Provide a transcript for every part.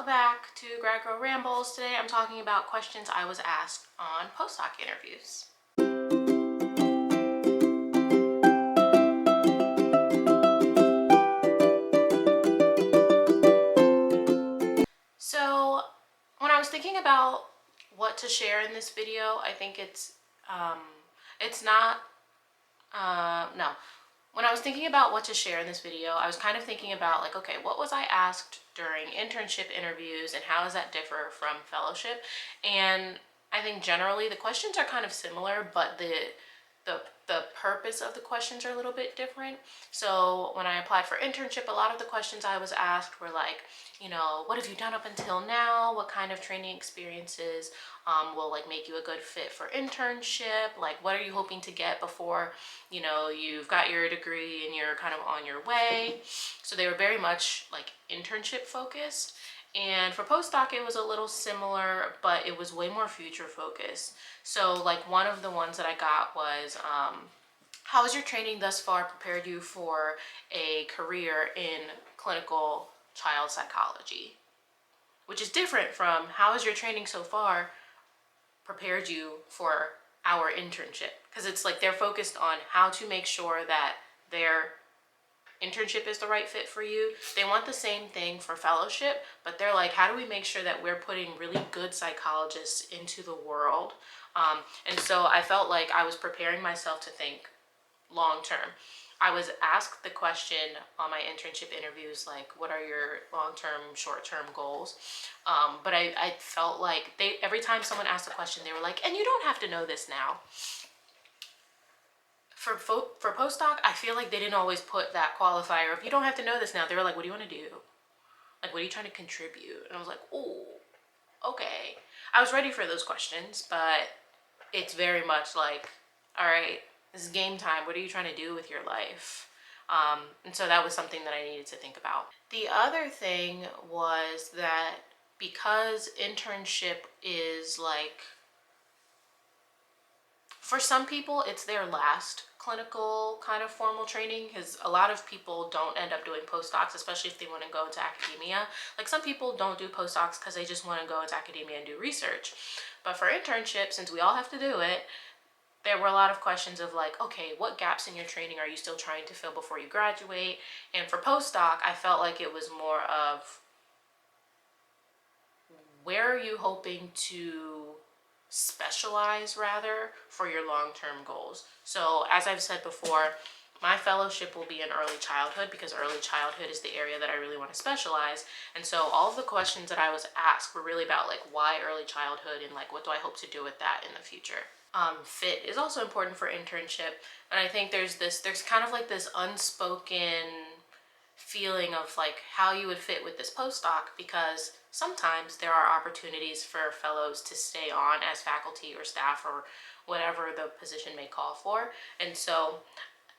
welcome back to GradGirlRambles. Today I'm talking about questions I was asked on postdoc interviews. So when I was thinking about what to share in this video, I think no. When I was thinking about what to share in this video, I was kind of thinking about like, okay, what was I asked during internship interviews and how does that differ from fellowship? And I think generally the questions are kind of similar, but the purpose of the questions are a little bit different. So when I applied for internship, a lot of the questions I was asked were like, what have you done up until now? What kind of training experiences will like make you a good fit for internship? Like, what are you hoping to get before, you've got your degree and you're kind of on your way? So they were very much like internship focused. And for postdoc, it was a little similar, but it was way more future focused. So like one of the ones that I got was, how has your training thus far prepared you for a career in clinical child psychology? Which is different from how has your training so far prepared you for our internship? Because it's like they're focused on how to make sure that their internship is the right fit for you. They want the same thing for fellowship, but they're like, how do we make sure that we're putting really good psychologists into the world? And so I felt like I was preparing myself to think long term. I was asked the question on my internship interviews, like, what are your long-term, short-term goals? But I felt like every time someone asked a question, they were like, and you don't have to know this now. For postdoc, I feel like they didn't always put that qualifier of you don't have to know this now. They were like, what do you want to do? Like, what are you trying to contribute? And I was like, oh, okay. I was ready for those questions, but it's very much like, all right, this is game time. What are you trying to do with your life? And so that was something that I needed to think about. The other thing was that because internship is like, for some people, it's their last clinical kind of formal training, because a lot of people don't end up doing postdocs, especially if they want to go into academia. Like some people don't do postdocs because they just want to go into academia and do research. But for internship, since we all have to do it, there were a lot of questions of like, okay, what gaps in your training are you still trying to fill before you graduate? And for postdoc, I felt like it was more of, where are you hoping to specialize rather for your long-term goals? So as I've said before, my fellowship will be in early childhood because early childhood is the area that I really want to specialize. And so all of the questions that I was asked were really about like, why early childhood and like, what do I hope to do with that in the future? Fit is also important for internship. And I think there's kind of like this unspoken feeling of like how you would fit with this postdoc, because sometimes there are opportunities for fellows to stay on as faculty or staff or whatever the position may call for. And so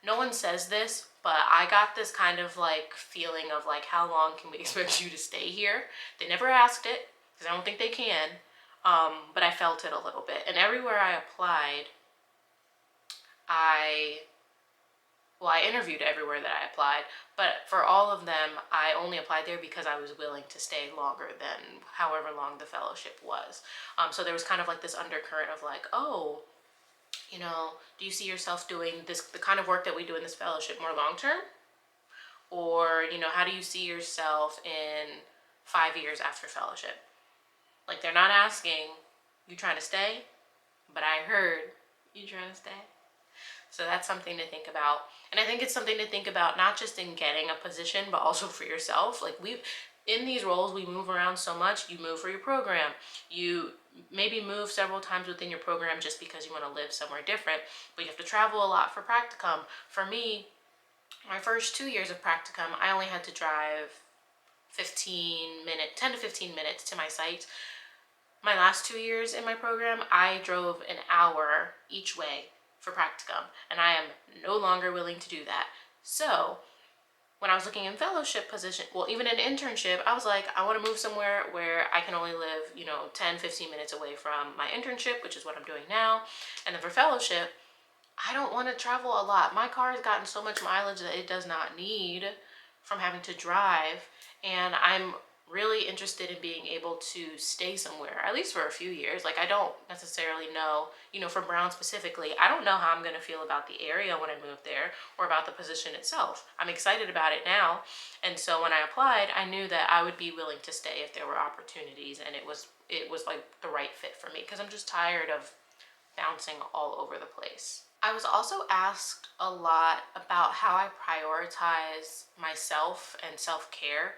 no one says this, but I got this kind of like feeling of like, how long can we expect you to stay here? They never asked it because I don't think they can, but I felt it a little bit. And everywhere I applied, I interviewed everywhere that I applied, but for all of them, I only applied there because I was willing to stay longer than however long the fellowship was. So there was kind of like this undercurrent of like, oh, do you see yourself doing the kind of work that we do in this fellowship more long-term? Or, how do you see yourself in 5 years after fellowship? Like, they're not asking, you trying to stay? But I heard, you trying to stay? So that's something to think about. And I think it's something to think about not just in getting a position, but also for yourself. Like in these roles, we move around so much. You move for your program. You maybe move several times within your program just because you want to live somewhere different, but you have to travel a lot for practicum. For me, my first 2 years of practicum, I only had to drive 10 to 15 minutes to my site. My last 2 years in my program, I drove an hour each way for practicum, and I am no longer willing to do that. So when I was looking in fellowship position, well, even in internship, I was like, I want to move somewhere where I can only live, 10, 15 minutes away from my internship, which is what I'm doing now. And then for fellowship, I don't want to travel a lot. My car has gotten so much mileage that it does not need from having to drive. And I'm really interested in being able to stay somewhere, at least for a few years. Like, I don't necessarily know, for Brown specifically, I don't know how I'm going to feel about the area when I move there or about the position itself. I'm excited about it now. And so when I applied, I knew that I would be willing to stay if there were opportunities, and it was like the right fit for me, because I'm just tired of bouncing all over the place. I was also asked a lot about how I prioritize myself and self-care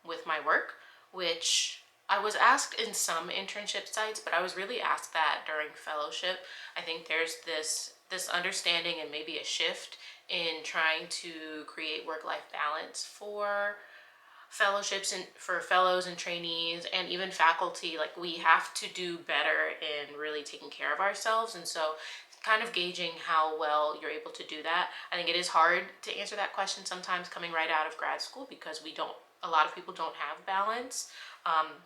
with my work, which I was asked in some internship sites, but I was really asked that during fellowship. I think there's this understanding and maybe a shift in trying to create work-life balance for fellowships and for fellows and trainees and even faculty. Like, we have to do better in really taking care of ourselves, and so kind of gauging how well you're able to do that. I think it is hard to answer that question sometimes coming right out of grad school, because a lot of people don't have balance.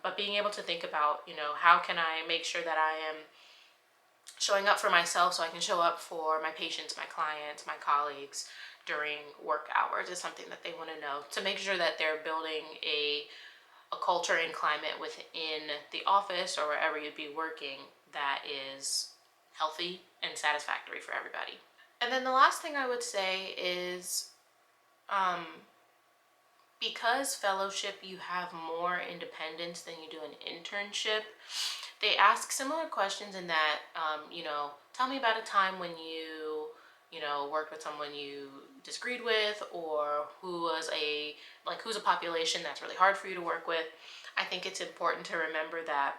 But being able to think about, how can I make sure that I am showing up for myself so I can show up for my patients, my clients, my colleagues during work hours, is something that they want to know, to make sure that they're building a culture and climate within the office or wherever you'd be working that is healthy and satisfactory for everybody. And then the last thing I would say is, because fellowship, you have more independence than you do an internship, they ask similar questions in that, tell me about a time when you worked with someone you disagreed with, or who's a population that's really hard for you to work with. I think it's important to remember that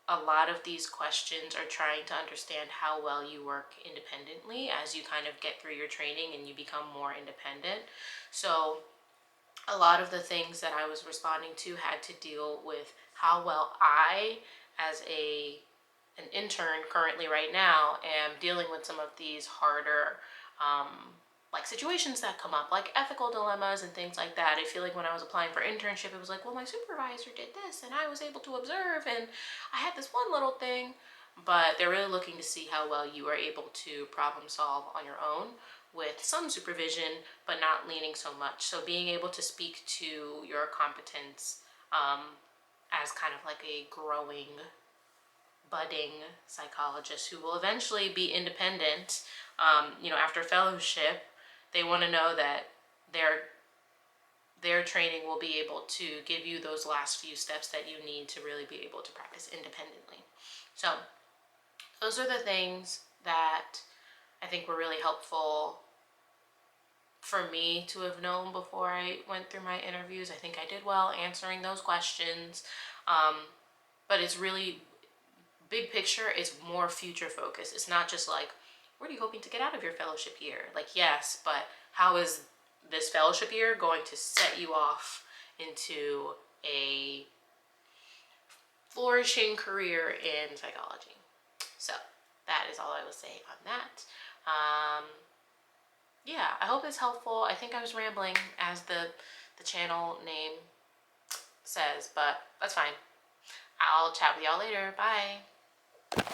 a lot of these questions are trying to understand how well you work independently as you kind of get through your training and you become more independent. So a lot of the things that I was responding to had to deal with how well I, as an intern currently right now, am dealing with some of these harder situations that come up, like ethical dilemmas and things like that. I feel like when I was applying for internship, it was like, well, my supervisor did this and I was able to observe and I had this one little thing. But they're really looking to see how well you are able to problem solve on your own with some supervision, but not leaning so much. So being able to speak to your competence as kind of like a growing, budding psychologist who will eventually be independent, after fellowship, they want to know that their training will be able to give you those last few steps that you need to really be able to practice independently. So those are the things that I think were really helpful for me to have known before I went through my interviews. I think I did well answering those questions. But it's really, big picture, is more future focused. It's not just like, what are you hoping to get out of your fellowship year? Like, yes, but how is this fellowship year going to set you off into a flourishing career in psychology? So that is all I will say on that. Yeah, I hope it's helpful. I think I was rambling, as the channel name says, but that's fine. I'll chat with y'all later. Bye.